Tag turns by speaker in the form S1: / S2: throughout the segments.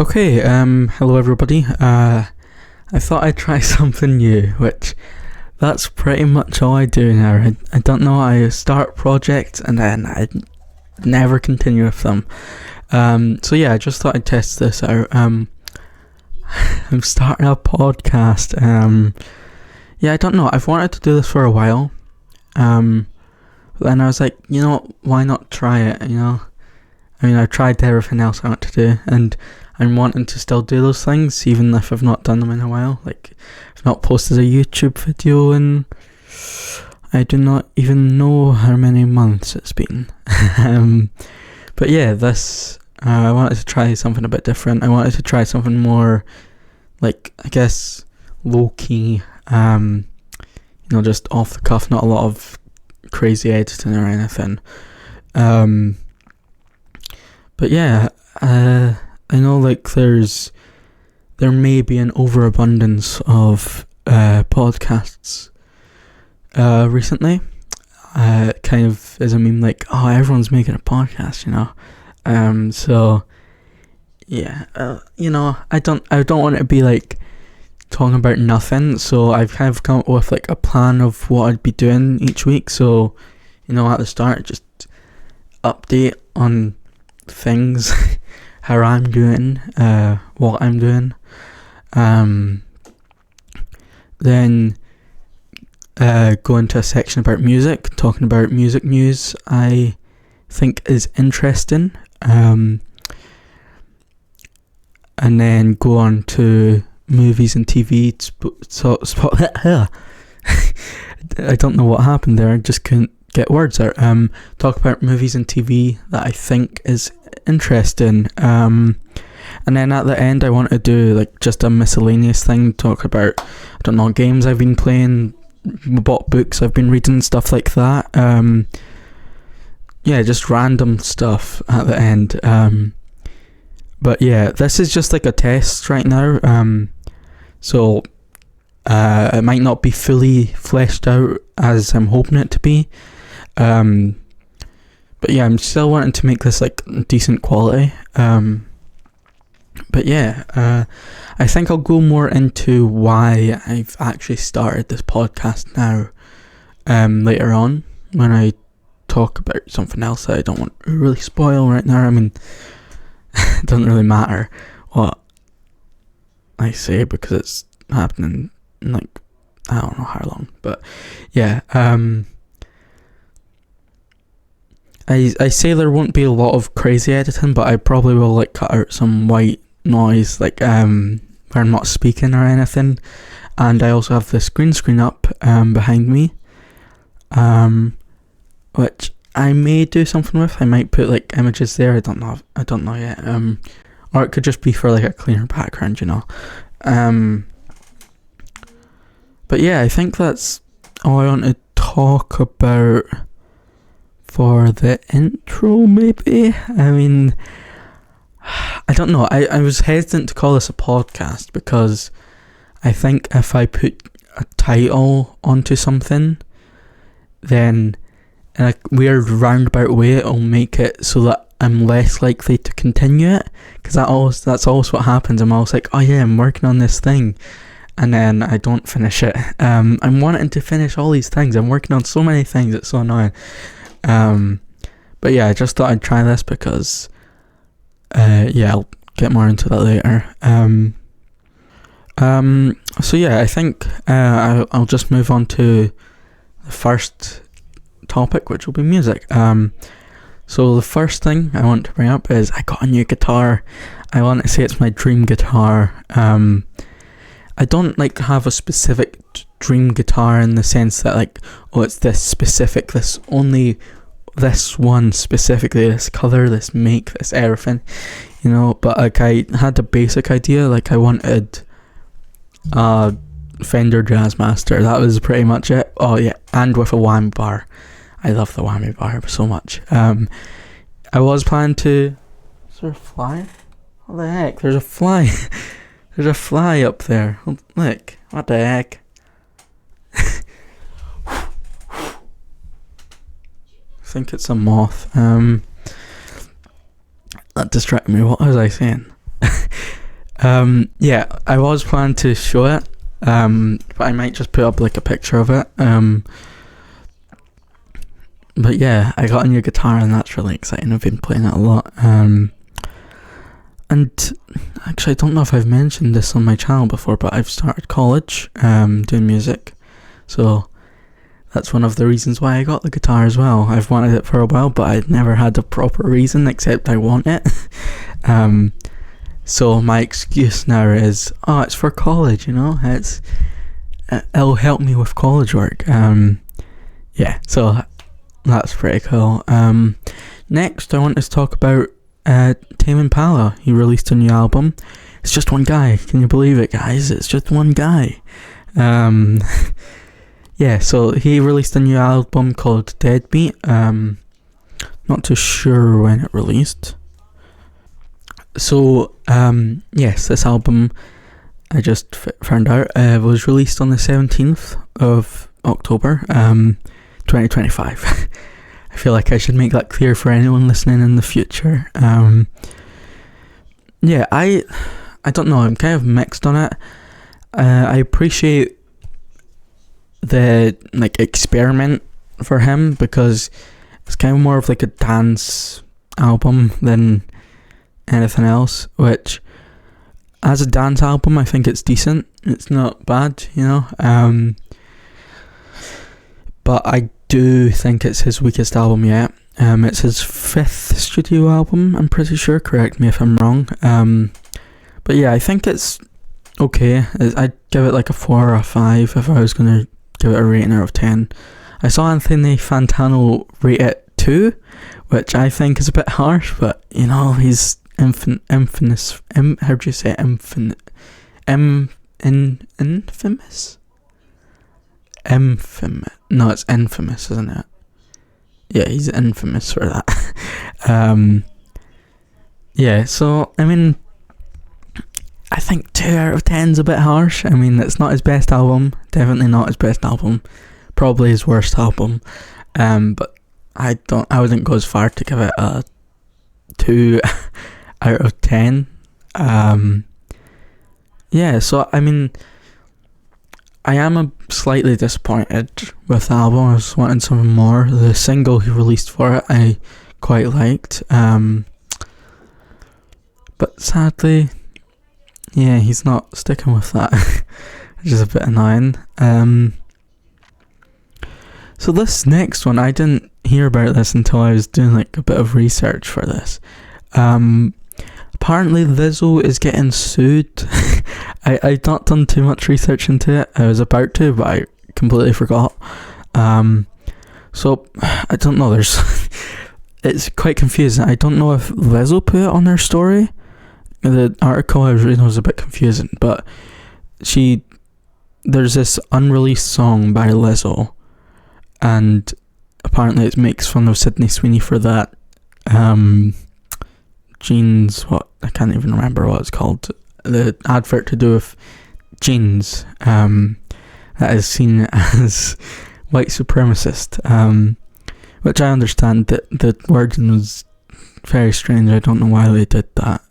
S1: Okay, hello everybody. I thought I'd try something new, which that's pretty much all I do now. I don't know, I start projects and then I never continue with them. So yeah, I just thought I'd test this out. I'm starting a podcast. Yeah, I don't know, I've wanted to do this for a while. But then I was like, why not try it, I mean, I've tried everything else I want to do, and I'm wanting to still do those things, even if I've not done them in a while. Like, I've not posted a YouTube video in, I do not even know how many months it's been. But yeah, I wanted to try something a bit different. I wanted to try something more, like, I guess, low-key, just off the cuff, not a lot of crazy editing or anything. But yeah, I know like there may be an overabundance of podcasts recently. Kind of as a meme, like, oh, everyone's making a podcast, So yeah, I don't want it to be like talking about nothing. So I've kind of come up with like a plan of what I'd be doing each week. So at the start, just update on things, how I'm doing, what I'm doing. Then go into a section about music, talking about music news I think is interesting. And then go on to movies and TV. I don't know what happened there. I just couldn't get words out. Talk about movies and TV that I think is interesting. And then at the end I want to do like just a miscellaneous thing, talk about, I don't know, games I've been playing, what books I've been reading, stuff like that. Yeah, just random stuff at the end. But yeah, this is just like a test right now. So it might not be fully fleshed out as I'm hoping it to be. But yeah, I'm still wanting to make this like decent quality. But yeah, I think I'll go more into why I've actually started this podcast now later on, when I talk about something else that I don't want to really spoil right now. I mean, it doesn't really matter what I say because it's happening in like, I don't know how long. But yeah, I say there won't be a lot of crazy editing, but I probably will like cut out some white noise, like where I'm not speaking or anything. And I also have the green screen up behind me, which I may do something with. I might put like images there. I don't know yet. Or it could just be for like a cleaner background, But yeah, I think that's all I want to talk about for the intro, maybe. I mean, I don't know. I was hesitant to call this a podcast because I think if I put a title onto something, then in a weird roundabout way it'll make it so that I'm less likely to continue it, because that's always what happens. I'm always like, oh yeah, I'm working on this thing, and then I don't finish it. I'm wanting to finish all these things. I'm working on so many things, it's so annoying. But yeah, I just thought I'd try this because yeah, I'll get more into that later. So yeah, I think I'll just move on to the first topic, which will be music. So the first thing I want to bring up is I got a new guitar. I want to say it's my dream guitar. I don't like have a specific dream guitar in the sense that like, oh, it's this specific, this one specifically, this colour, this make, this everything, but like I had a basic idea. Like I wanted a Fender Jazzmaster. That was pretty much it. Oh yeah, and with a whammy bar. I love the whammy bar so much. I was planning to... Is there a fly? What the heck? There's a fly. There's a fly up there. Look. What the heck? I think it's a moth. That distracted me. What was I saying? Yeah, I was planning to show it, but I might just put up like a picture of it. But yeah, I got a new guitar and that's really exciting. I've been playing it a lot. And actually, I don't know if I've mentioned this on my channel before, but I've started college, doing music. So that's one of the reasons why I got the guitar as well. I've wanted it for a while, but I'd never had a proper reason except I want it. So my excuse now is, it's for college, it'll help me with college work. Yeah, so that's pretty cool. Next I want to talk about Tame Impala. He released a new album. It's just one guy. Can you believe it, guys? It's just one guy. Yeah, so he released a new album called Deadbeat. Not too sure when it released. So, yes, this album, I just found out, was released on the 17th of October, 2025. I feel like I should make that clear for anyone listening in the future. Yeah, I don't know, I'm kind of mixed on it. I appreciate the experiment for him because it's kind of more of like a dance album than anything else, which as a dance album I think it's decent. It's not bad, but I do think it's his weakest album yet. It's his 5th studio album, I'm pretty sure, correct me if I'm wrong. But yeah, I think it's okay. I'd give it like a 4 or a 5 if I was going to give it a rating out of 10. I saw Anthony Fantano rate it 2, which I think is a bit harsh, but he's infamous. How do you say infinite? Infamous? Infamous. No, it's infamous, isn't it? Yeah, he's infamous for that. Yeah, so I mean, I think 2 out of 10 is a bit harsh. I mean, it's not his best album. Definitely not his best album. Probably his worst album. But I wouldn't go as far to give it a 2 out of 10. Yeah, so I mean, I am slightly disappointed with the album. I was wanting some more. The single he released for it, I quite liked. But sadly, yeah, he's not sticking with that, which is a bit annoying. So this next one, I didn't hear about this until I was doing like a bit of research for this. Apparently Lizzo is getting sued. I'd not done too much research into it. I was about to, but I completely forgot. So I don't know, it's quite confusing. I don't know if Lizzo put it on her story. The article I was reading was a bit confusing, but there's this unreleased song by Lizzo, and apparently it makes fun of Sydney Sweeney for that. Jeans, I can't even remember what it's called. The advert to do with jeans, that is seen as white supremacist, which I understand that the wording was very strange. I don't know why they did that.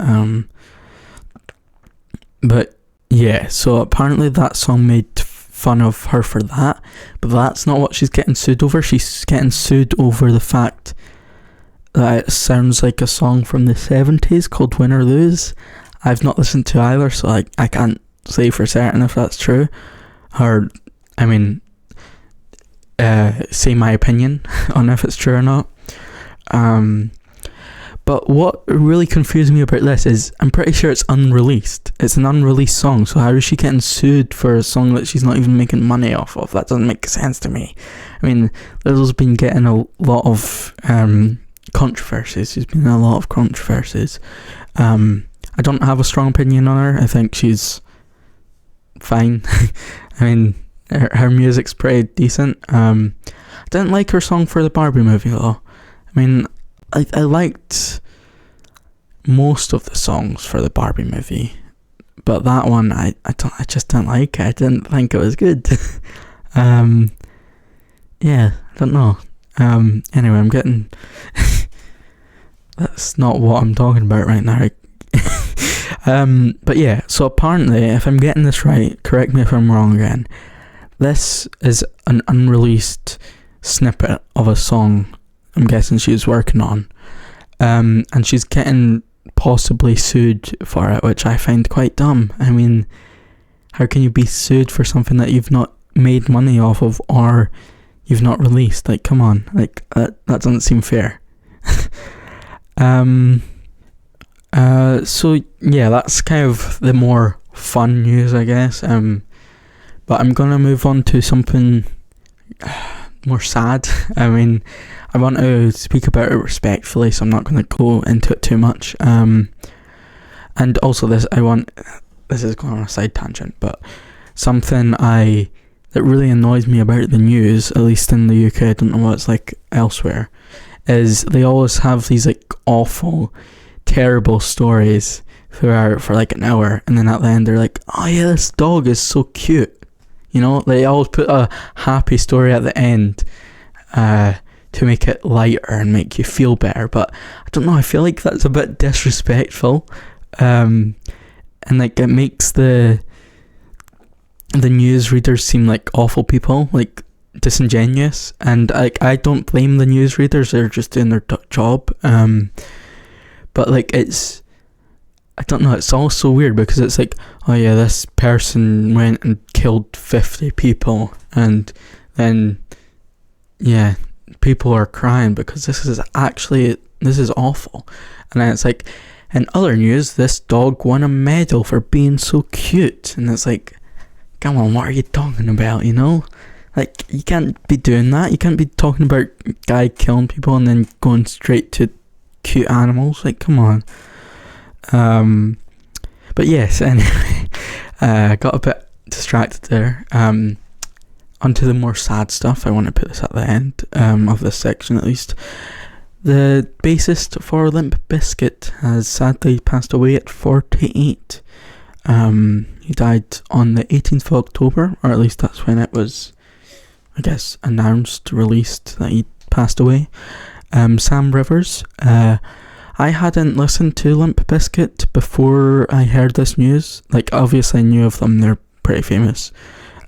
S1: But yeah, so apparently that song made fun of her for that, but that's not what she's getting sued over. She's getting sued over the fact that it sounds like a song from the 70s called Win or Lose. I've not listened to either, so I can't say for certain if that's true, or say my opinion on if it's true or not. But what really confused me about this is I'm pretty sure it's unreleased. It's an unreleased song, so how is she getting sued for a song that she's not even making money off of? That doesn't make sense to me. I mean, Lizzo's been getting a lot of controversies. She's been in a lot of controversies. I don't have a strong opinion on her. I think she's fine. I mean, her music's pretty decent. I didn't like her song for the Barbie movie though. I mean, I liked most of the songs for the Barbie movie, but that one I just didn't like it. I didn't think it was good. Yeah, I don't know. Anyway, I'm getting that's not what I'm talking about right now. But yeah, so apparently, if I'm getting this right, correct me if I'm wrong again, this is an unreleased snippet of a song I'm guessing she's working on. And she's getting possibly sued for it, which I find quite dumb. I mean, how can you be sued for something that you've not made money off of or you've not released? Like, come on, like that doesn't seem fair. So yeah, that's kind of the more fun news, I guess. But I'm gonna move on to something more sad. I mean, I want to speak about it respectfully, so I'm not gonna go into it too much. And also this is going on a side tangent, but something that really annoys me about the news, at least in the UK, I don't know what it's like elsewhere, is they always have these like awful, terrible stories for like an hour, and then at the end they're like, oh yeah, this dog is so cute. You know, they always put a happy story at the end to make it lighter and make you feel better, but I don't know, I feel like that's a bit disrespectful, and like it makes the newsreaders seem like awful people, like disingenuous, and I don't blame the newsreaders, they're just doing their job, but like I don't know, it's all so weird because it's like, oh yeah, this person went and killed 50 people, and then yeah, people are crying because this is awful. And then it's like, in other news, this dog won a medal for being so cute, and it's like, come on, what are you talking about, you know? Like, you can't be doing that. You can't be talking about a guy killing people and then going straight to cute animals. Like, come on. But yes, anyway, got a bit distracted there. Onto the more sad stuff. I want to put this at the end of this section at least. The bassist for Limp Bizkit has sadly passed away at 48. He died on the 18th of October, or at least that's when it was, I guess, released that he passed away. Sam Rivers. I hadn't listened to Limp Bizkit before I heard this news. Like, obviously I knew of them, they're pretty famous.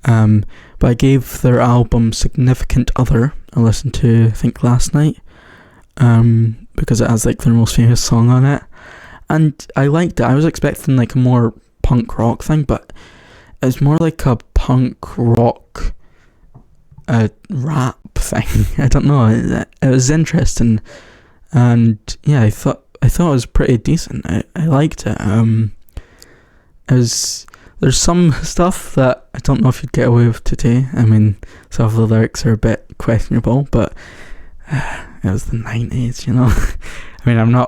S1: But I gave their album Significant Other a listen to, I think, last night. Because it has like their most famous song on it. And I liked it. I was expecting like a more punk rock thing, but it's more like a punk rock rap thing. I don't know. It was interesting. And yeah, I thought it was pretty decent. I liked it. There's some stuff that I don't know if you'd get away with today. I mean, some of the lyrics are a bit questionable, but it was the 90s, you know. I mean,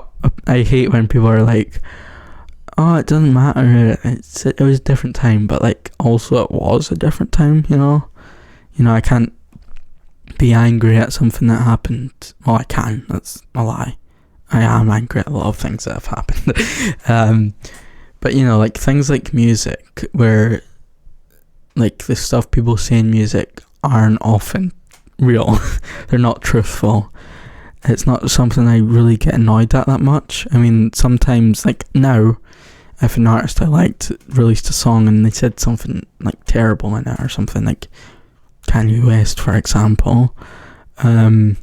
S1: I hate when people are like, oh, it doesn't matter, it was a different time, but like, also it was a different time, you know. I can't be angry at something that happened. Well, I can, that's a lie. I am angry at a lot of things that have happened. But like things like music, where like the stuff people say in music aren't often real. They're not truthful. It's not something I really get annoyed at that much. I mean, sometimes, like now, if an artist I liked released a song and they said something like terrible in it or something, like Kanye West, for example, then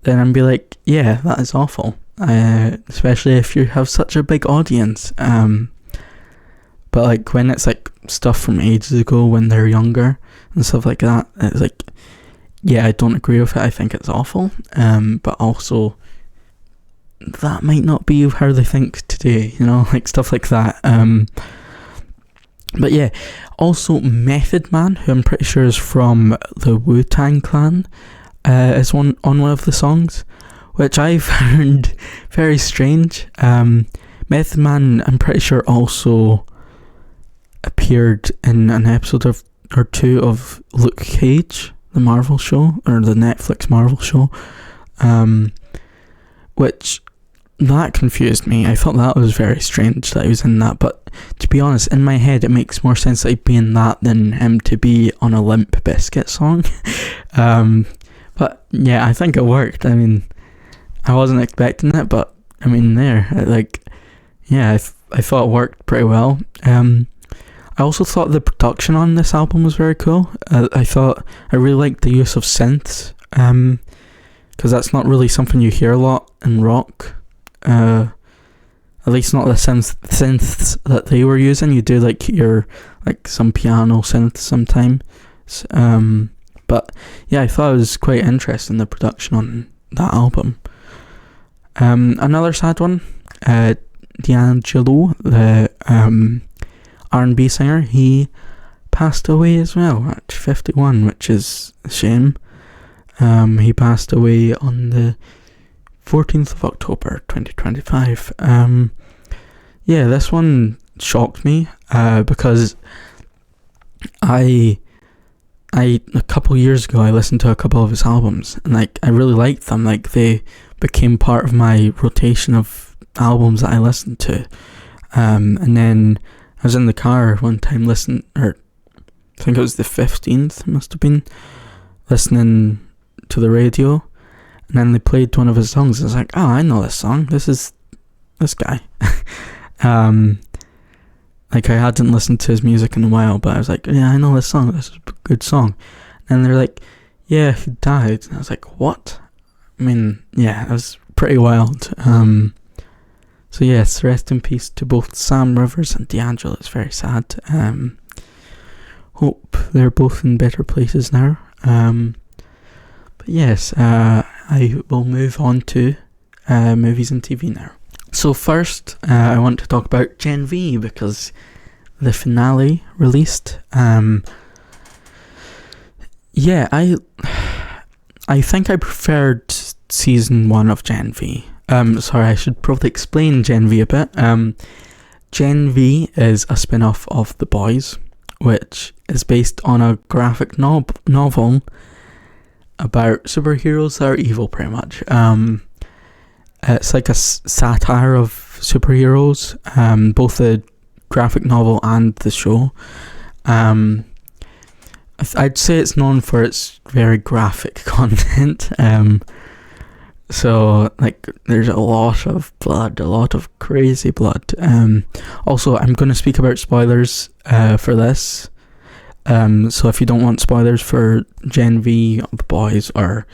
S1: I'd be like, yeah, that is awful. Especially if you have such a big audience. But like when it's like stuff from ages ago when they're younger and stuff like that, it's like, yeah, I don't agree with it. I think it's awful. But also that might not be how they think today, like stuff like that. But yeah, also Method Man, who I'm pretty sure is from the Wu-Tang Clan, is on one of the songs, which I found very strange. Method Man, I'm pretty sure, also appeared in an episode or two of Luke Cage, the Marvel show, or the Netflix Marvel show, which that confused me. I thought that was very strange that he was in that, but to be honest, in my head it makes more sense that he'd be in that than him to be on a Limp Bizkit song. But yeah, I think it worked. I mean, I wasn't expecting it, but I mean, I thought it worked pretty well. I also thought the production on this album was very cool. I really liked the use of synths, because that's not really something you hear a lot in rock. At least not the synths that they were using. You do hear some piano synths sometimes. But yeah, I thought it was quite interesting, the production on that album. Another sad one, D'Angelo, the R&B singer, he passed away as well at 51, which is a shame. He passed away on the 14th of October 2025. Yeah, this one shocked me because a couple years ago I listened to a couple of his albums, and I really liked them. They became part of my rotation of albums that I listened to. And then I was in the car one time I think it was the 15th, must have been, listening to the radio, and then they played one of his songs. I was like, oh, I know this song. This is this guy. I hadn't listened to his music in a while, but I was like, yeah, I know this song. This is a good song. And they're like, yeah, he died. And I was like, what? I mean, yeah, it was pretty wild. So yes, rest in peace to both Sam Rivers and D'Angelo. It's very sad. Hope they're both in better places now. But yes, I will move on to movies and TV now. So first, I want to talk about Gen V, because the finale released. Yeah, I think I preferred season 1 of Gen V. Sorry, I should probably explain Gen V a bit. Gen V is a spin-off of The Boys, which is based on a graphic novel about superheroes that are evil, pretty much. It's like a satire of superheroes, both the graphic novel and the show. I'd say it's known for its very graphic content. So there's a lot of blood, a lot of crazy blood. Also, I'm going to speak about spoilers for this. So if you don't want spoilers for Gen V, The Boys, or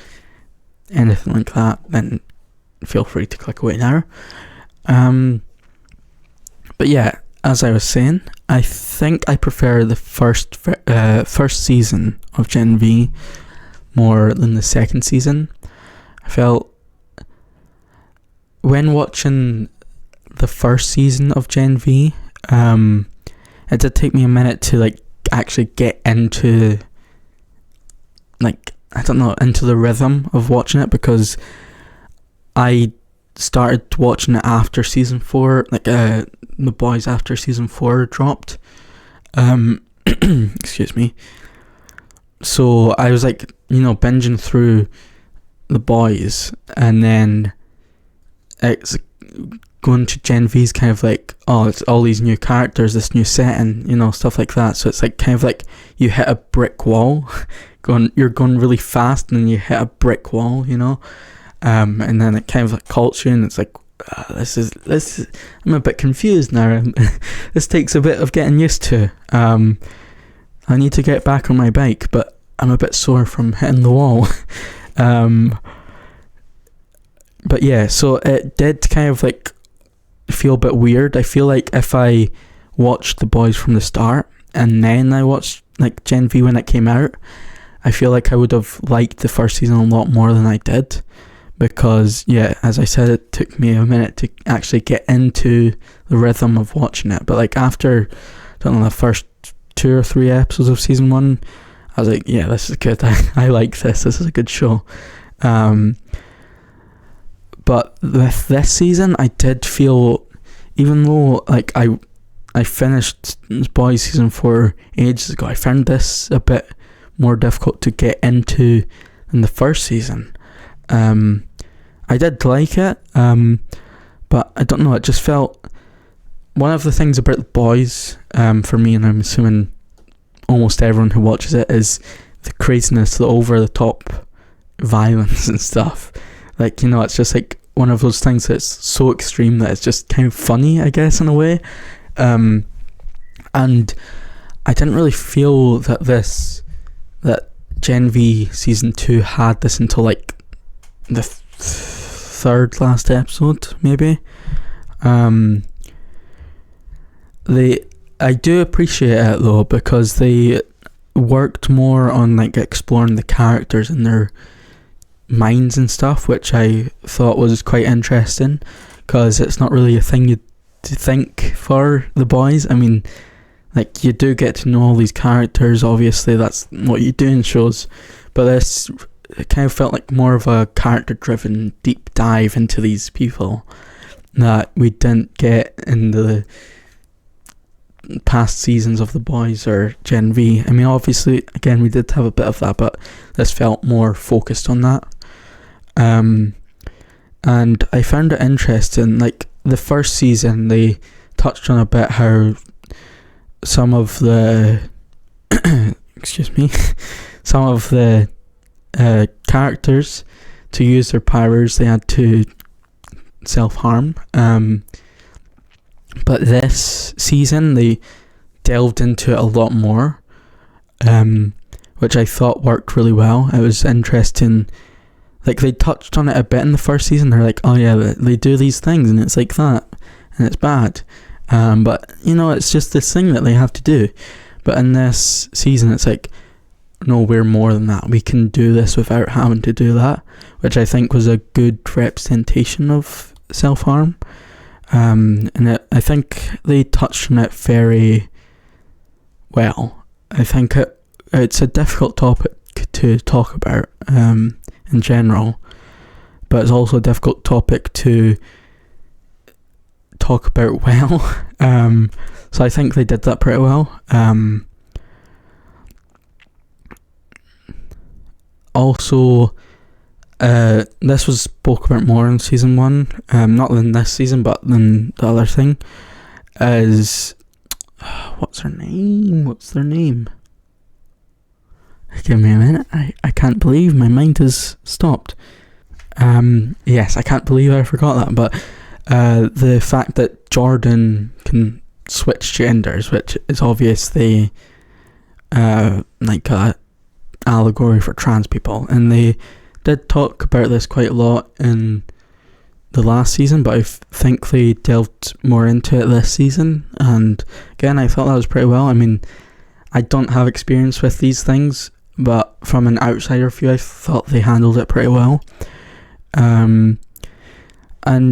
S1: anything like that, then feel free to click away now. But yeah, as I was saying, I think I prefer the first season of Gen V more than the second season. I felt when watching the first season of Gen V, it did take me a minute to actually get into into the rhythm of watching it, because I started watching it after season 4, The Boys after season 4 dropped. Excuse me. So I was binging through The Boys, and then it's going to Gen V's kind of it's all these new characters, this new setting, stuff like that. So it's you hit a brick wall. You're going really fast, and then you hit a brick wall, and then it kind of calls you, and it's this is I'm a bit confused now. This takes a bit of getting used to. I need to get back on my bike, but I'm a bit sore from hitting the wall. But yeah, so it did kind of feel a bit weird. I feel like if I watched The Boys from the start and then I watched Gen V when it came out, I feel like I would have liked the first season a lot more than I did, because yeah, as I said, it took me a minute to actually get into the rhythm of watching it. But after, I don't know, the first 2 or 3 episodes of season 1, I was like, yeah, this is good. I like this is a good show. But with this season, I did feel, even though I finished Boys season 4 ages ago, I found this a bit more difficult to get into than the first season. I did like it, but I don't know, it just felt, one of the things about The Boys, for me, and I'm assuming almost everyone who watches it, is the craziness, the over the top violence and stuff. It's just one of those things that's so extreme that it's just kind of funny, I guess, in a way. And I didn't really feel that Gen V season 2 had this until like the third last episode, maybe. I do appreciate it though, because they worked more on like exploring the characters and their minds and stuff, which I thought was quite interesting, because it's not really a thing you think for the boys. I mean, like, you do get to know all these characters, obviously that's what you do in shows, but this, it kind of felt like more of a character driven deep dive into these people that we didn't get in the past seasons of The Boys or Gen V. I mean, obviously, again, we did have a bit of that, but this felt more focused on that. And I found it interesting, like, the first season, they touched on a bit how some of the some of the characters, to use their powers, they had to self-harm. But this season, they delved into it a lot more, which I thought worked really well. It was interesting. Like, they touched on it a bit in the first season. They're like, oh yeah, they do these things, and it's like that, and it's bad. But, you know, it's just this thing that they have to do. But in this season, it's like, no, we're more than that. We can do this without having to do that, which I think was a good representation of self-harm. And I think they touched on it very well. I think it's a difficult topic to talk about in general, but it's also a difficult topic to talk about well. So I think they did that pretty well. Also, this was spoke about more in season 1, not in this season, but in the other thing, is, what's their name? Give me a minute, I can't believe my mind has stopped. Yes, I can't believe I forgot that, but the fact that Jordan can switch genders, which is obviously like a allegory for trans people, and they did talk about this quite a lot in the last season, but I think they delved more into it this season, and again, I thought that was pretty well. I mean, I don't have experience with these things, but from an outsider view, I thought they handled it pretty well. And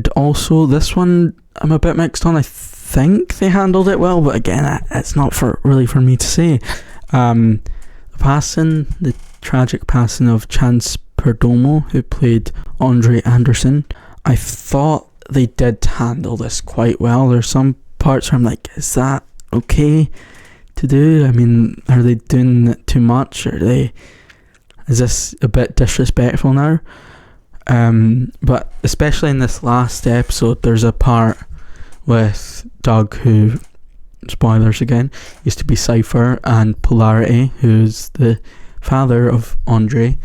S1: also this one, I'm a bit mixed on. I think they handled it well, but again, it's not really for me to say. The tragic passing of Chance Perdomo, who played Andre Anderson, I thought they did handle this quite well. There's some parts where I'm like, is that okay to do? I mean, are they doing it too much? Is this a bit disrespectful now? But especially in this last episode, there's a part with Doug, who, spoilers again, used to be Cypher, and Polarity, who's the father of Andre,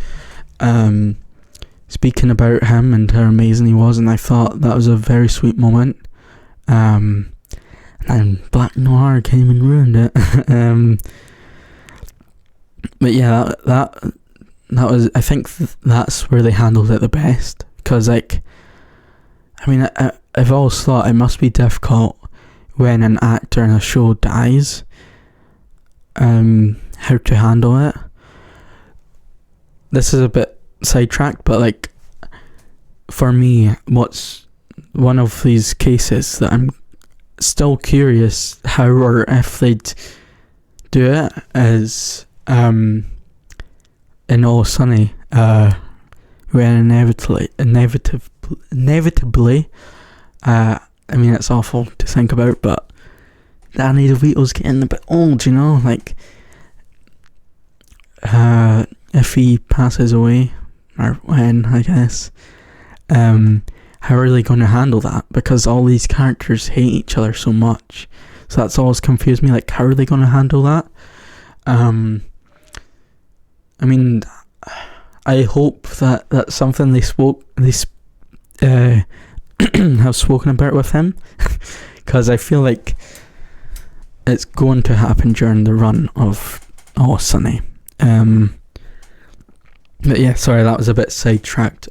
S1: speaking about him and how amazing he was, and I thought that was a very sweet moment. And Black Noir came and ruined it. But yeah, that was, I think that's where they handled it the best, because, like, I mean, I've always thought it must be difficult when an actor in a show dies, how to handle it. This is a bit sidetracked, but, like, for me, what's one of these cases that I'm still curious how or if they'd do it is in All Sunny, when inevitably, I mean, it's awful to think about, but Danny DeVito's getting a bit old, you know, like, if he passes away, or when, I guess, how are they going to handle that? Because all these characters hate each other so much, so that's always confused me, like, how are they going to handle that? I mean, I hope that that's something they have spoken about with him, because I feel like it's going to happen during the run of Always Sunny. But yeah, sorry, that was a bit sidetracked.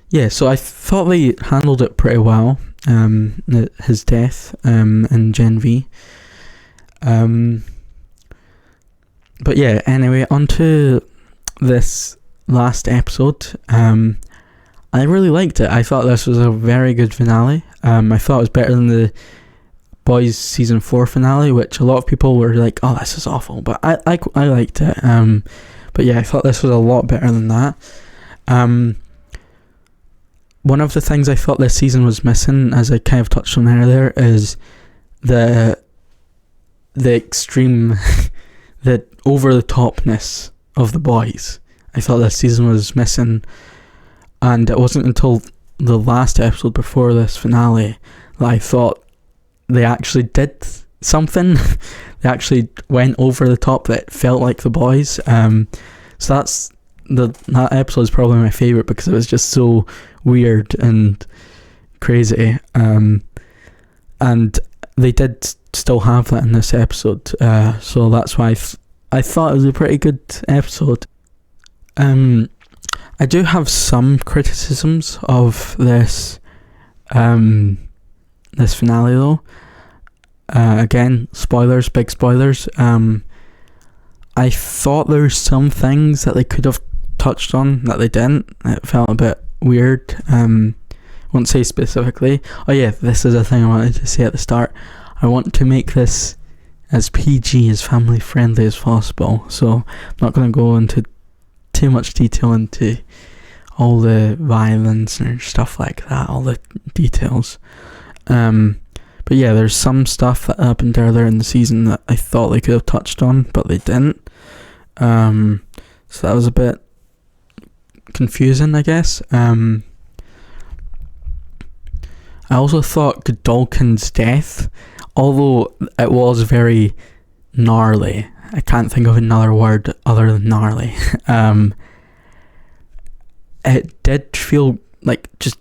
S1: Yeah, so I thought they handled it pretty well. His death in Gen V. But yeah, anyway, on to this last episode. I really liked it. I thought this was a very good finale. I thought it was better than the Boys season 4 finale, which a lot of people were like, "Oh, this is awful," but I liked it. But yeah, I thought this was a lot better than that. One of the things I thought this season was missing, as I kind of touched on earlier, is the extreme, the over the topness of the boys. I thought this season was missing, and it wasn't until the last episode before this finale that I thought they actually did something. They actually went over the top that felt like the boys. So that episode is probably my favourite because it was just so weird and crazy. And they did still have that in this episode. So that's why I thought it was a pretty good episode. I do have some criticisms of this this finale though. Again, spoilers, big spoilers. I thought there's some things that they could have touched on that they didn't. It felt a bit weird. Won't say specifically. Oh yeah, this is a thing I wanted to say at the start. I want to make this as PG, as family friendly as possible. So I'm not going to go into too much detail into all the violence and stuff like that, all the details. But yeah, there's some stuff that happened earlier in the season that I thought they could have touched on, but they didn't. So that was a bit confusing, I guess. I also thought Godolkin's death, although it was very gnarly, I can't think of another word other than gnarly, it did feel like just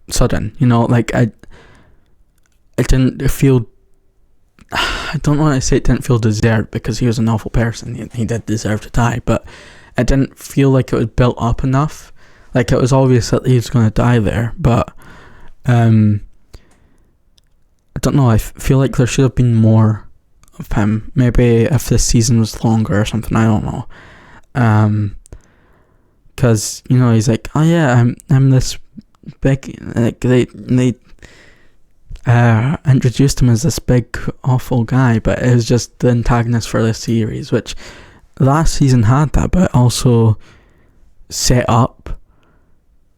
S1: sudden, like I didn't feel, I don't want to say it didn't feel deserved because he was an awful person, he did deserve to die, but it didn't feel like it was built up enough. Like it was obvious that he was going to die there, but I don't know, I feel like there should have been more of him. Maybe if this season was longer or something, I don't know. Because, he's like, oh yeah, I'm this big, like they introduced him as this big awful guy, but it was just the antagonist for this series, which last season had that, but it also set up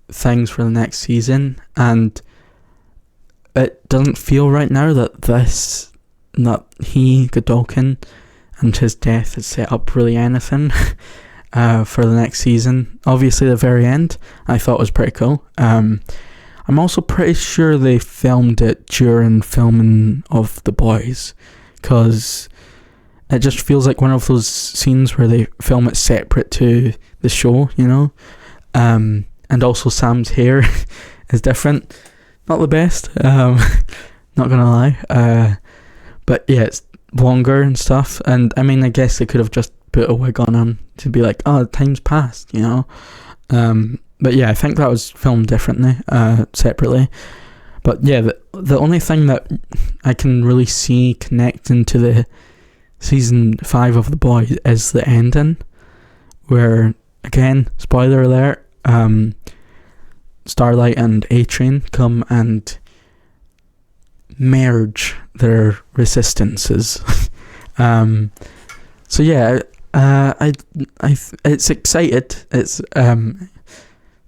S1: things for the next season, and it doesn't feel right now that Godolkin and his death has set up really anything for the next season. Obviously the very end I thought was pretty cool. I'm also pretty sure they filmed it during filming of The Boys, because it just feels like one of those scenes where they film it separate to the show, and also Sam's hair is different. Not the best, not gonna lie, but yeah, it's longer and stuff, and I mean, I guess they could have just put a wig on him to be like, oh, time's passed, but yeah, I think that was filmed differently, separately. But yeah, the only thing that I can really see connecting to the season 5 of The Boys is the ending, where, again, spoiler alert, Starlight and A-Train come and merge their resistances. So yeah, it's excited. It's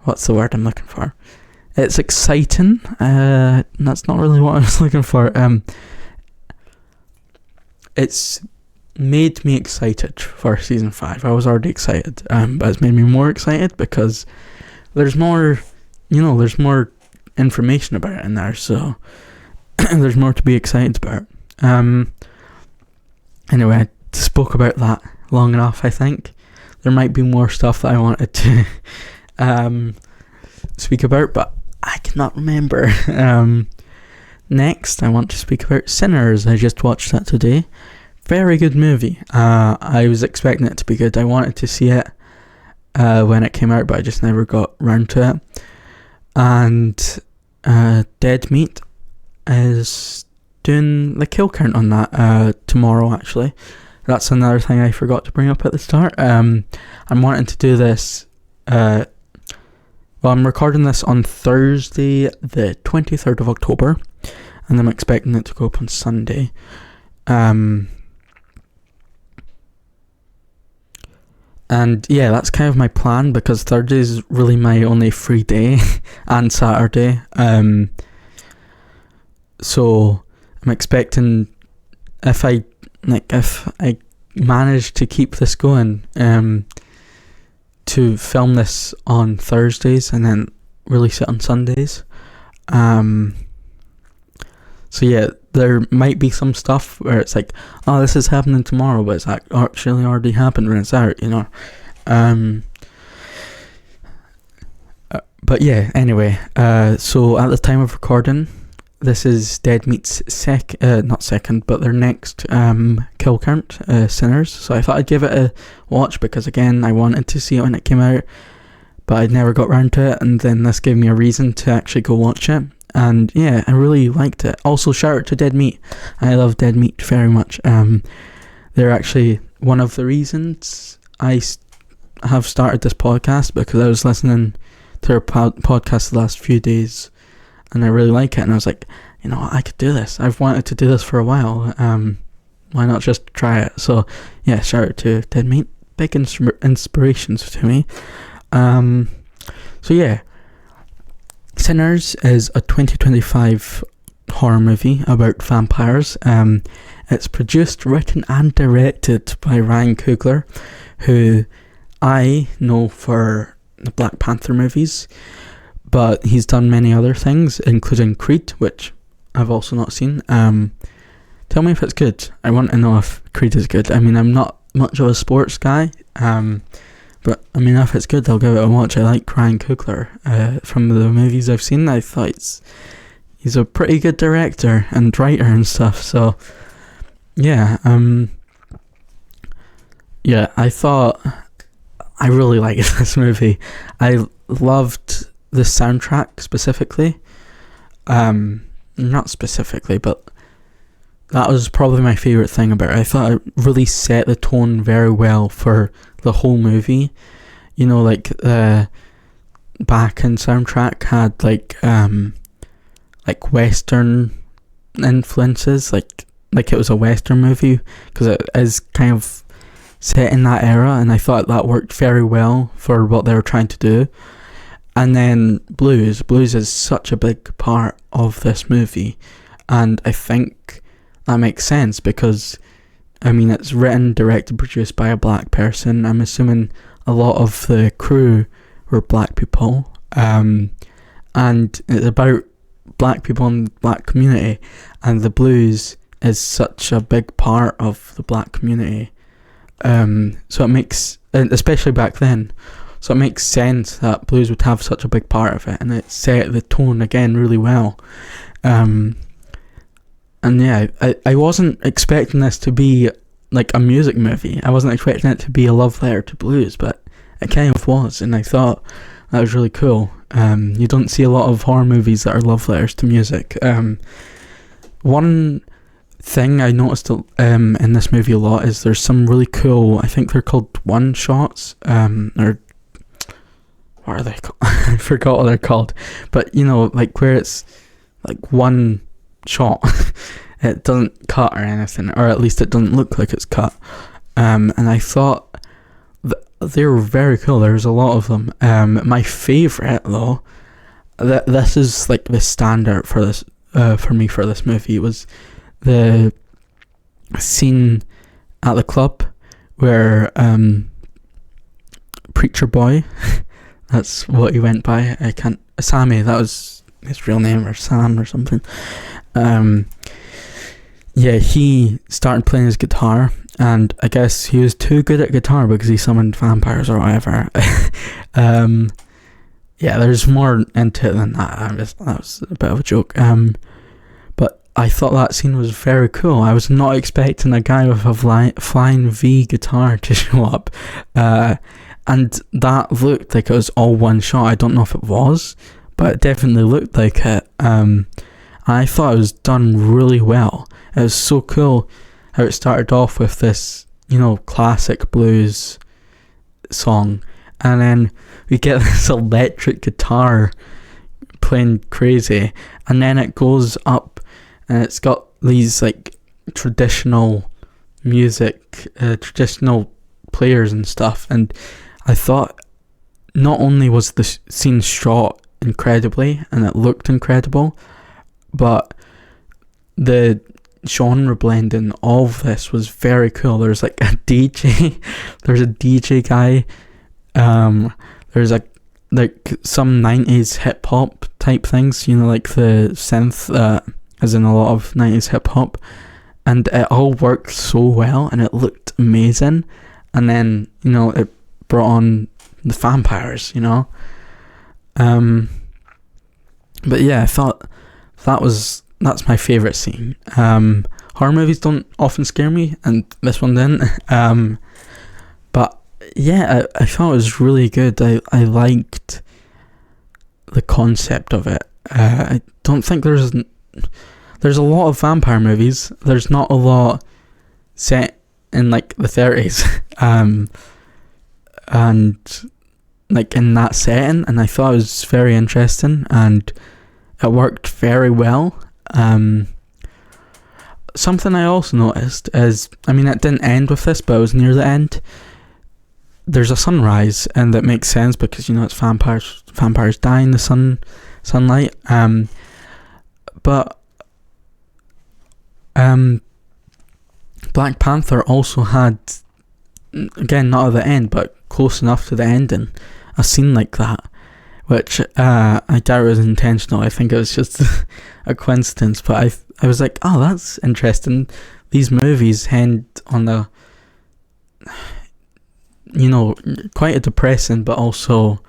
S1: what's the word I'm looking for? It's exciting. That's not really what I was looking for. It's made me excited for season 5. I was already excited, but it's made me more excited because there's more, there's more information about it in there, so there's more to be excited about. Anyway, I spoke about that long enough, I think. There might be more stuff that I wanted to speak about, but I cannot remember. Next, I want to speak about Sinners. I just watched that today. Very good movie. I was expecting it to be good. I wanted to see it when it came out, but I just never got round to it. And Dead Meat is doing the kill count on that tomorrow, actually. That's another thing I forgot to bring up at the start. I'm wanting to do this. I'm recording this on Thursday, the 23rd of October, and I'm expecting it to go up on Sunday. And yeah, that's kind of my plan, because Thursday is really my only free day, and Saturday. So I'm expecting, if I manage to keep this going, to film this on Thursdays and then release it on Sundays. So yeah, there might be some stuff where it's like, oh, this is happening tomorrow, but it's actually already happened when it's out, But yeah, anyway, so at the time of recording, this is Dead Meat's not second, but their next kill count, Sinners. So I thought I'd give it a watch, because again, I wanted to see it when it came out, but I never got round to it, and then this gave me a reason to actually go watch it. And yeah, I really liked it. Also, shout out to Dead Meat. I love Dead Meat very much. They're actually one of the reasons I have started this podcast, because I was listening to their podcast the last few days, and I really like it, and I was like, I could do this. I've wanted to do this for a while. Why not just try it? So yeah, shout out to Dead Meat. Big inspirations to me. So yeah, Sinners is a 2025 horror movie about vampires. It's produced, written and directed by Ryan Coogler, who I know for the Black Panther movies, but he's done many other things, including Creed, which I've also not seen. Tell me if it's good. I want to know if Creed is good. I mean, I'm not much of a sports guy, but I mean, if it's good, I'll give it a watch. I like Ryan Coogler. From the movies I've seen, I thought he's a pretty good director and writer and stuff. So yeah, I thought I really liked this movie. I loved the soundtrack specifically. Not specifically, but that was probably my favourite thing about it. I thought it really set the tone very well for the whole movie. Like the back end soundtrack had like Western influences, like it was a Western movie, because it is kind of set in that era, and I thought that worked very well for what they were trying to do. And then blues is such a big part of this movie, and I think that makes sense, because I mean, it's written, directed, produced by a black person. I'm assuming a lot of the crew were black people, and it's about black people in the black community, and the blues is such a big part of the black community. So it makes, especially back then, so it makes sense that blues would have such a big part of it, and it set the tone again really well. And yeah, I wasn't expecting this to be like a music movie. I wasn't expecting it to be a love letter to blues, but it kind of was, and I thought that was really cool. You don't see a lot of horror movies that are love letters to music. One thing I noticed in this movie a lot is there's some really cool, I think they're called one shots, or what are they called? I forgot what they're called, but like where it's like one shot, it doesn't cut or anything, or at least it doesn't look like it's cut, and I thought they were very cool. There's a lot of them. My favourite though, this is like the standard for this, for me, for this movie, was the scene at the club where Preacher Boy, that's what he went by, Sammy, that was his real name, or Sam or something. Yeah, he started playing his guitar, and I guess he was too good at guitar because he summoned vampires or whatever. yeah, there's more into it than that. That was a bit of a joke. But I thought that scene was very cool. I was not expecting a guy with a flying V guitar to show up. And that looked like it was all one shot. I don't know if it was, but it definitely looked like it. I thought it was done really well. It was so cool how it started off with this, classic blues song, and then we get this electric guitar playing crazy, and then it goes up and it's got these like traditional music, traditional players and stuff. And I thought not only was the scene shot incredibly and it looked incredible, but the genre blending of this was very cool. There's like a DJ, there's a DJ guy, there's like some 90s hip hop type things, like the synth, as in a lot of 90s hip hop, and it all worked so well and it looked amazing. And then it brought on the vampires, but yeah, I thought that's my favourite scene. Horror movies don't often scare me, and this one didn't. But yeah, I thought it was really good. I liked the concept of it. I don't think there's a lot of vampire movies. There's not a lot set in like the 30s, and like in that setting, and I thought it was very interesting and it worked very well. Something I also noticed is, it didn't end with this, but it was near the end. There's a sunrise, and that makes sense because it's vampires die in the sunlight. But Black Panther also had, again, not at the end, but close enough to the ending, a scene like that, which I doubt was intentional. I think it was just a coincidence, but I was like, oh, that's interesting. These movies end on a, quite a depressing but also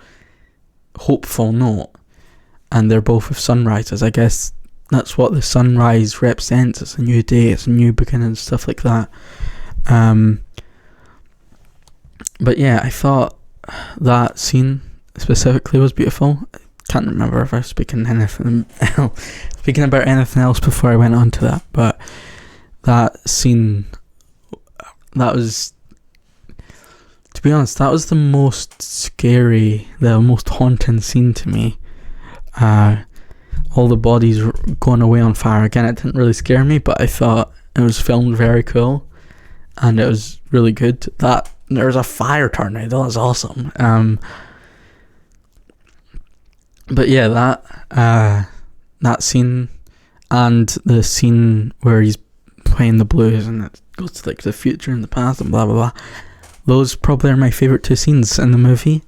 S1: hopeful note, and they're both with sunrises. I guess that's what the sunrise represents. It's a new day, it's a new beginning, stuff like that. But yeah, I thought that scene specifically was beautiful. I can't remember if I was speaking about anything else before I went on to that, but that scene, that was, to be honest, that was the most scary, the most haunting scene to me. All the bodies going away on fire. Again, it didn't really scare me, but I thought it was filmed very cool and it was really good. That there was a fire tornado, that was awesome. But yeah, that scene and the scene where he's playing the blues and it goes to like the future and the past and blah blah blah, those probably are my favourite two scenes in the movie.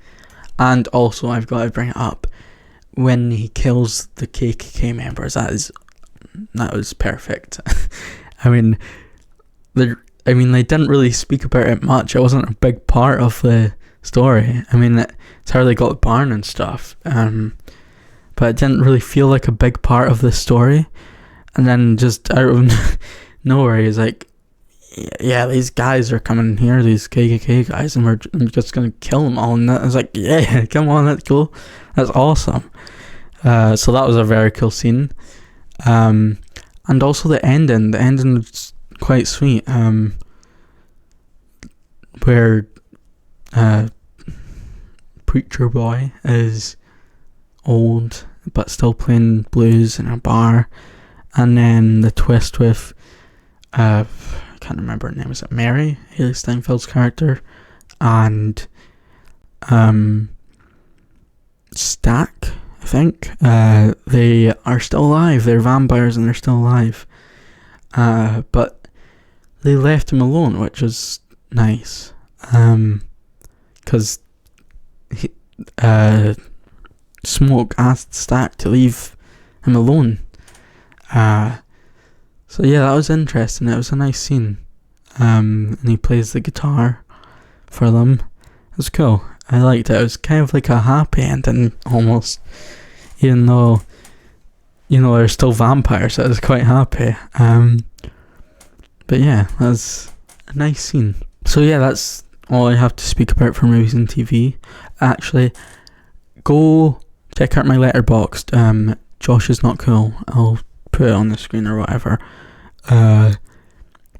S1: And also, I've got to bring it up, when he kills the KKK members, that was perfect. They didn't really speak about it much. It wasn't a big part of the story. It's how they got the barn and stuff. But it didn't really feel like a big part of the story. And then just out of nowhere, he's like, yeah, these guys are coming here, these KKK guys, and I'm just going to kill them all. And I was like, yeah, come on, that's cool. That's awesome. So that was a very cool scene. And also the ending was quite sweet. Where Preacher Boy is old but still playing blues in a bar, and then the twist with I can't remember her name, is it Mary, Haley Steinfeld's character, and Stack, I think. They are still alive. They're vampires and they're still alive, but they left him alone, which was nice, because Smoke asked Stack to leave him alone. So yeah, that was interesting. It was a nice scene. And he plays the guitar for them. It was cool. I liked it. It was kind of like a happy ending, almost. Even though, they're still vampires, so it was quite happy. But yeah, that's a nice scene. So yeah, that's all I have to speak about for movies and TV. Actually, go check out my Letterboxd. JoshIsNotCool. I'll put it on the screen or whatever. But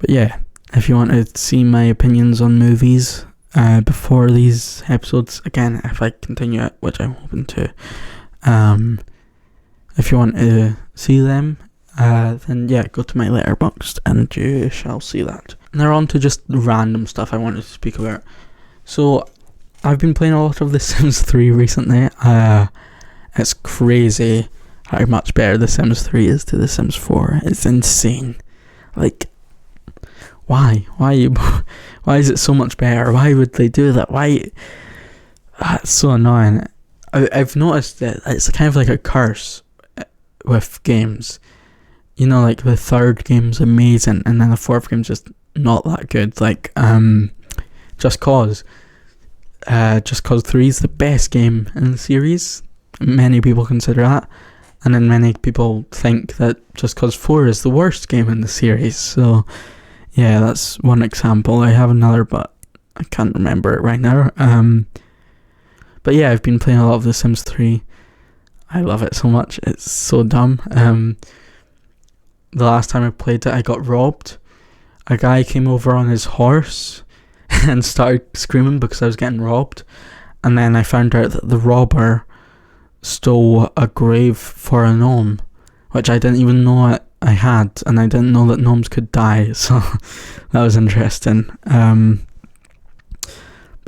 S1: yeah, if you want to see my opinions on movies before these episodes, again, if I continue it, which I'm hoping to, if you want to see them, then yeah, go to my Letterboxd and you shall see that. And they're on to just random stuff I wanted to speak about. So I've been playing a lot of The Sims 3 recently. It's crazy how much better The Sims 3 is to The Sims 4. It's insane. Like, why is it so much better? Why would they do that? Why? It's so annoying. I've noticed that it's kind of like a curse with games. Like the third game's amazing and then the fourth game's just not that good. Like Just Cause 3 is the best game in the series. Many people consider that, and then many people think that Just Cause 4 is the worst game in the series. So yeah, that's one example. I have another, but I can't remember it right now. But yeah, I've been playing a lot of The Sims 3. I love it so much. It's so dumb. The last time I played it, I got robbed. A guy came over on his horse and started screaming because I was getting robbed. And then I found out that the robber stole a grave for a gnome, which I didn't even know I had, and I didn't know that gnomes could die, so that was interesting. But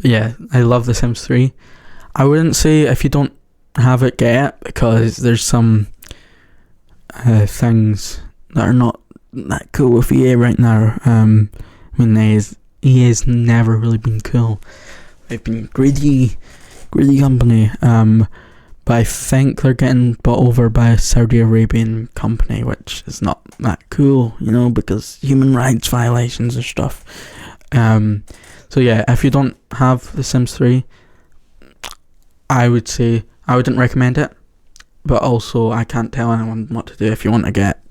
S1: yeah, I love The Sims 3. I wouldn't say if you don't have it, get it, because there's some things that are not that cool with EA right now. EA's never really been cool. They've been greedy company. But I think they're getting bought over by a Saudi Arabian company, which is not that cool, because human rights violations and stuff. So yeah, if you don't have The Sims 3, I would say I wouldn't recommend it. But also, I can't tell anyone what to do if you want to get it.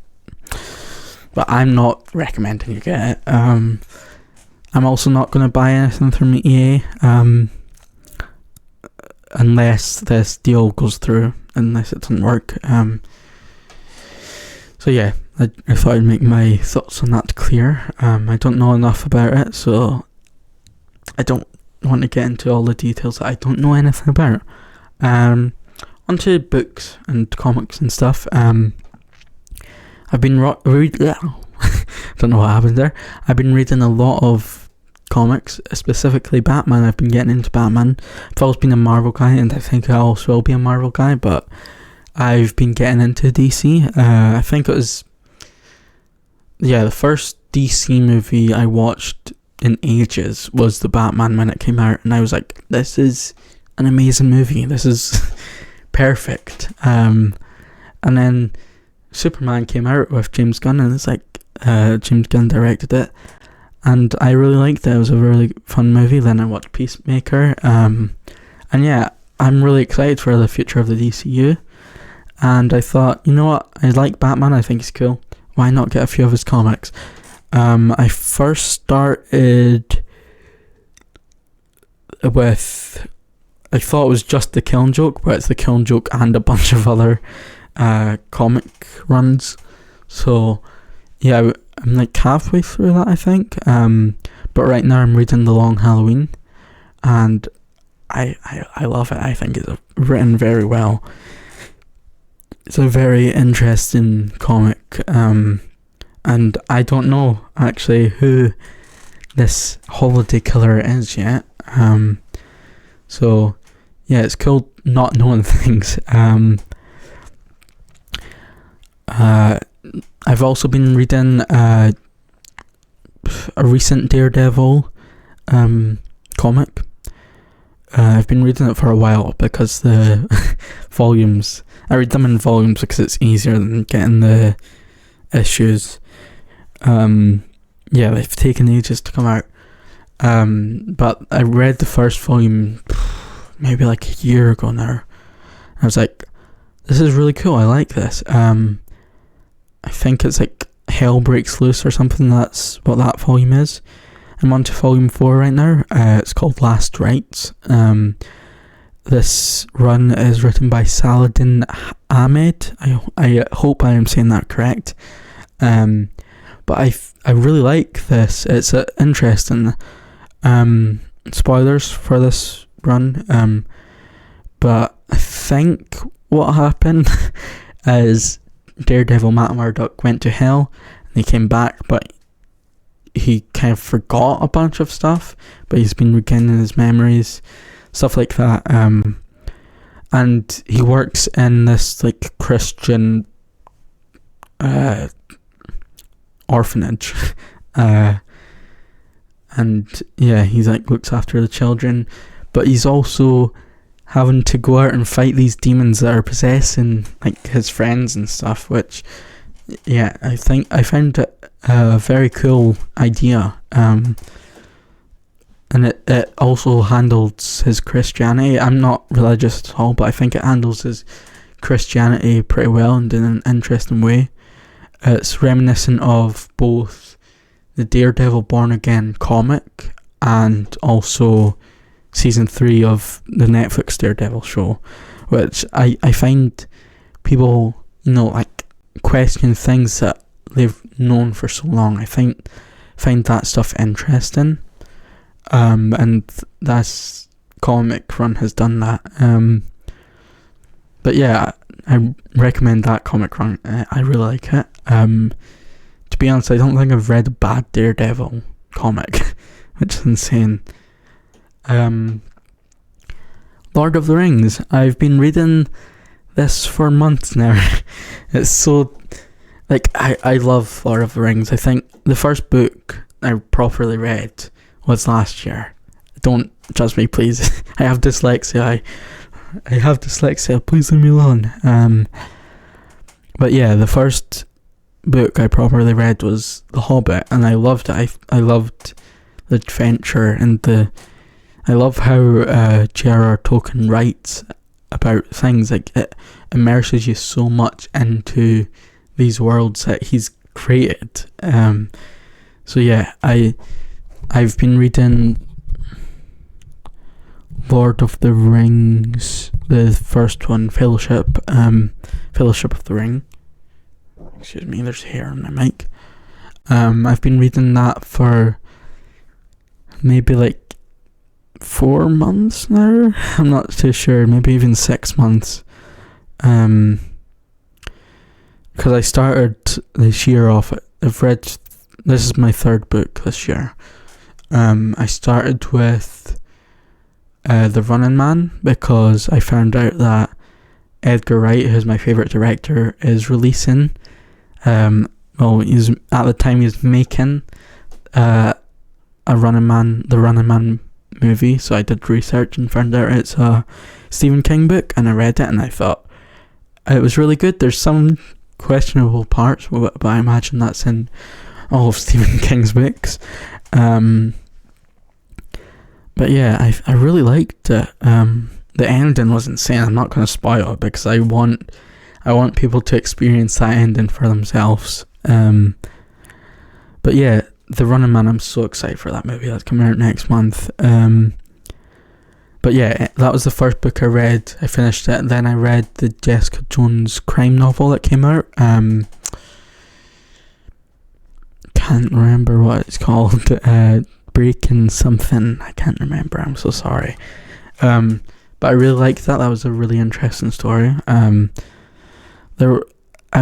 S1: But I'm not recommending you get it. I'm also not going to buy anything from EA. Unless this deal goes through, unless it doesn't work. So yeah, I thought I'd make my thoughts on that clear. I don't know enough about it, so I don't want to get into all the details that I don't know anything about. Onto books and comics and stuff. I've been don't know what happened there. I've been reading a lot of comics, specifically Batman. I've been getting into Batman. I've always been a Marvel guy, and I think I also will be a Marvel guy, but I've been getting into DC. I think it was the first DC movie I watched in ages was the Batman when it came out, and I was like, this is an amazing movie, this is perfect. And then Superman came out with James Gunn, and it's like James Gunn directed it, and I really liked it. It was a really fun movie. Then I watched Peacemaker, and yeah, I'm really excited for the future of the DCU. And I thought, you know what, I like Batman, I think he's cool, why not get a few of his comics? I first started with, I thought it was just the Killing Joke, but it's the Killing Joke and a bunch of other comic runs. So yeah, I'm like halfway through that, I think. But right now I'm reading The Long Halloween, and I love it. I think it's written very well. It's a very interesting comic, and I don't know actually who this holiday killer is yet. So yeah, it's cool not knowing things. I've also been reading a recent Daredevil comic. I've been reading it for a while because the volumes, I read them in volumes because it's easier than getting the issues. Yeah, they've taken ages to come out. But I read the first volume maybe like a year ago now. I was like, this is really cool, I like this. I think it's like Hell Breaks Loose or something, that's what that volume is. I'm on to volume 4 right now. It's called Last Rites. This run is written by Saladin Ahmed. I hope I am saying that correct. But I really like this. It's interesting. Spoilers for this run. But I think what happened is Daredevil Matt Murdock went to hell and he came back, but he kind of forgot a bunch of stuff, but he's been regaining his memories, stuff like that. And he works in this like Christian orphanage. And yeah, he's like looks after the children, but he's also having to go out and fight these demons that are possessing like his friends and stuff, which yeah, I think I found it a very cool idea. And it also handles his Christianity. I'm not religious at all, but I think it handles his Christianity pretty well and in an interesting way. It's reminiscent of both the Daredevil Born Again comic and also season 3 of the Netflix Daredevil show, which I find people, like question things that they've known for so long. I find that stuff interesting. And this comic run has done that. But yeah, I recommend that comic run. I really like it. To be honest, I don't think I've read a bad Daredevil comic, which is insane. Lord of the Rings. I've been reading this for months now. It's so, like, I love Lord of the Rings. I think the first book I properly read was last year. Don't judge me, please. I have dyslexia. I have dyslexia. Please leave me alone. But yeah, the first book I properly read was The Hobbit, and I loved it. I loved the adventure and I love how J.R.R. Tolkien writes about things. Like, it immerses you so much into these worlds that he's created. So yeah, I've been reading Lord of the Rings, the first one, Fellowship of the Ring. Excuse me, there's hair on my mic. I've been reading that for maybe like 4 months now. I'm not too sure, maybe even 6 months. Because I started this year off, I've read, this is my 3rd book this year. I started with The Running Man because I found out that Edgar Wright, who's my favourite director, is releasing, he's at the time he was making the Running Man movie, so I did research and found out it's a Stephen King book, and I read it and I thought it was really good. There's some questionable parts, but I imagine that's in all of Stephen King's books. But yeah, I really liked it. The ending was insane. I'm not going to spoil it because I want people to experience that ending for themselves. But yeah, The Running Man, I'm so excited for that movie. That's coming out next month. But yeah, that was the first book I read. I finished it, and then I read the Jessica Jones crime novel that came out. Can't remember what it's called. Breaking something. I can't remember. I'm so sorry. But I really liked that. That was a really interesting story. I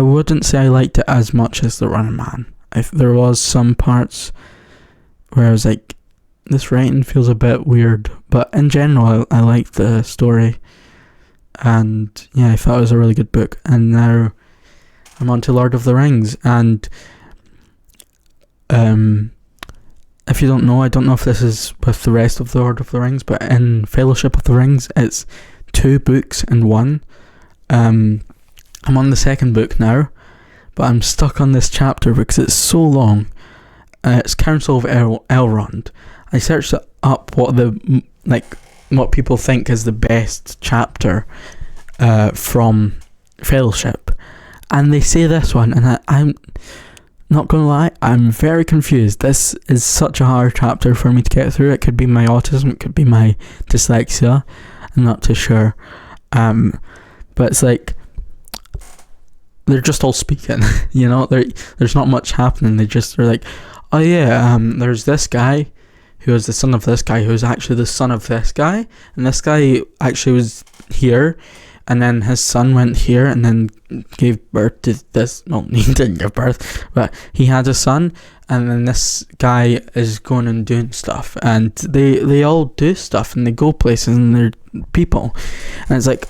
S1: wouldn't say I liked it as much as The Running Man. There was some parts where I was like, this writing feels a bit weird, but in general I liked the story, and yeah, I thought it was a really good book. And now I'm on to Lord of the Rings, and if you don't know, I don't know if this is with the rest of the Lord of the Rings, but in Fellowship of the Rings it's 2 books in one. I'm on the 2nd book now, but I'm stuck on this chapter because it's so long. It's Council of Elrond. I searched up what the what people think is the best chapter from Fellowship, and they say this one, and I'm not gonna lie, I'm very confused. This is such a hard chapter for me to get through. It could be my autism, it could be my dyslexia, I'm not too sure. But it's like they're just all speaking, you know. There's not much happening. They're like, oh yeah, there's this guy who is the son of this guy, who's actually the son of this guy, and this guy actually was here, and then his son went here and then gave birth to this. Well, he didn't give birth, but he had a son, and then this guy is going and doing stuff, and they all do stuff, and they go places, and they're people, and it's like,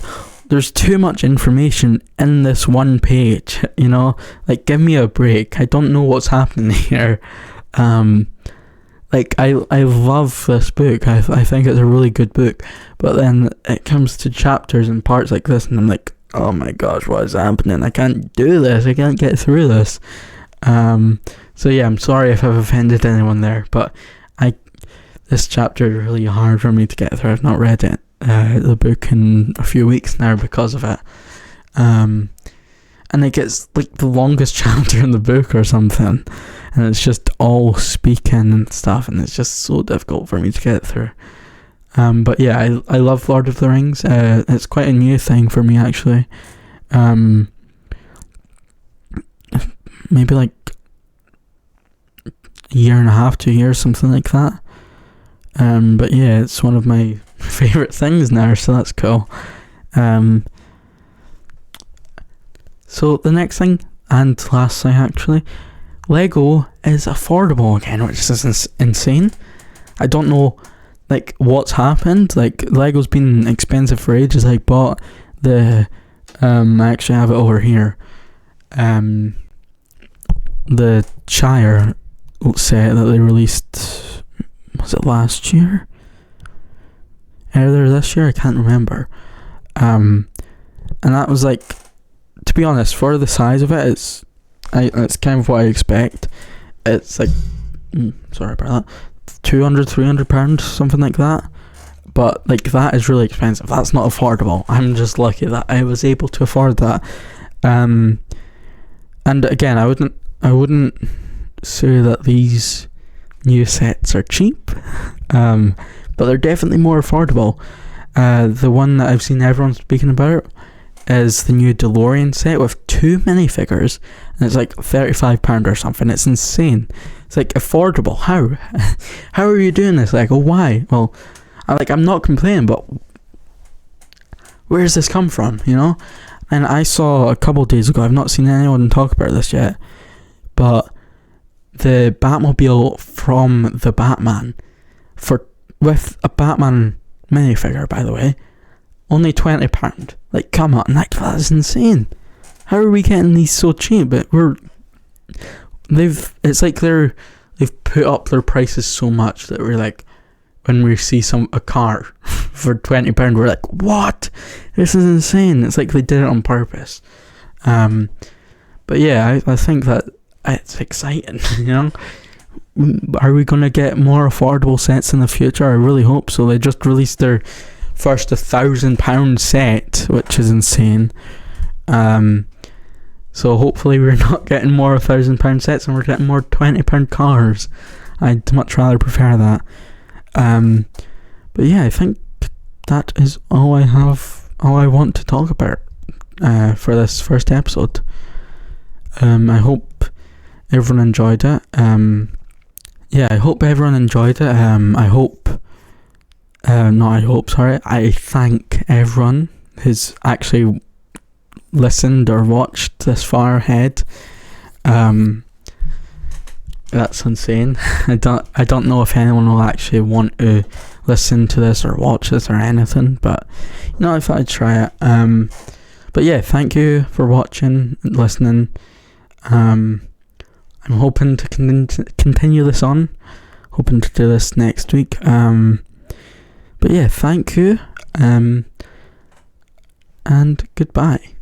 S1: there's too much information in this one page, you know. Like, give me a break. I don't know what's happening here. Like, I love this book. I think it's a really good book. But then it comes to chapters and parts like this, and I'm like, oh my gosh, what is happening? I can't do this. I can't get through this. So yeah, I'm sorry if I've offended anyone there, but this chapter is really hard for me to get through. I've not read the book in a few weeks now because of it. And it gets like the longest chapter in the book or something, and it's just all speaking and stuff, and it's just so difficult for me to get through. But yeah, I love Lord of the Rings. It's quite a new thing for me, actually. Maybe like a year and a half, 2 years, something like that. But yeah, it's one of my favourite things now, so that's cool. So the next thing, and last thing actually, Lego is affordable again, which is insane. I don't know like what's happened. Like, Lego's been expensive for ages. I bought the I actually have it over here, the Shire set that they released, was it last year? Earlier this year, I can't remember. And that was like, to be honest, for the size of it, it's kind of what I expect. It's like, sorry about that, £200-300, something like that. But like, that is really expensive. That's not affordable. I'm just lucky that I was able to afford that. And again, I wouldn't say that these new sets are cheap, but they're definitely more affordable. The one that I've seen everyone speaking about is the new DeLorean set with 2 minifigures, and it's like £35 or something. It's insane. It's like, affordable. How are you doing this? Like, oh, why? Well, I'm not complaining, but where does this come from, you know? And I saw a couple days ago, I've not seen anyone talk about this yet, but the Batmobile from the Batman, with a Batman minifigure, by the way, only £20. Like, come on, that's insane. How are we getting these so cheap? But they've put up their prices so much that we're like, when we see a car for £20, we're like, what? This is insane. It's like they did it on purpose. But yeah, I think that it's exciting, you know? Are we going to get more affordable sets in the future? I really hope so. They just released their first £1,000 set, which is insane. So hopefully we're not getting more £1,000 sets, and we're getting more £20 cars. I'd much rather prefer that. But yeah, I think that is all I want to talk about for this first episode. I hope everyone enjoyed it. I hope everyone enjoyed it. I thank everyone who's actually listened or watched this far ahead. That's insane. I don't know if anyone will actually want to listen to this or watch this or anything, but you know, I thought I'd try it. But yeah, thank you for watching and listening. I'm hoping to continue this on. Hoping to do this next week. But yeah, thank you. And goodbye.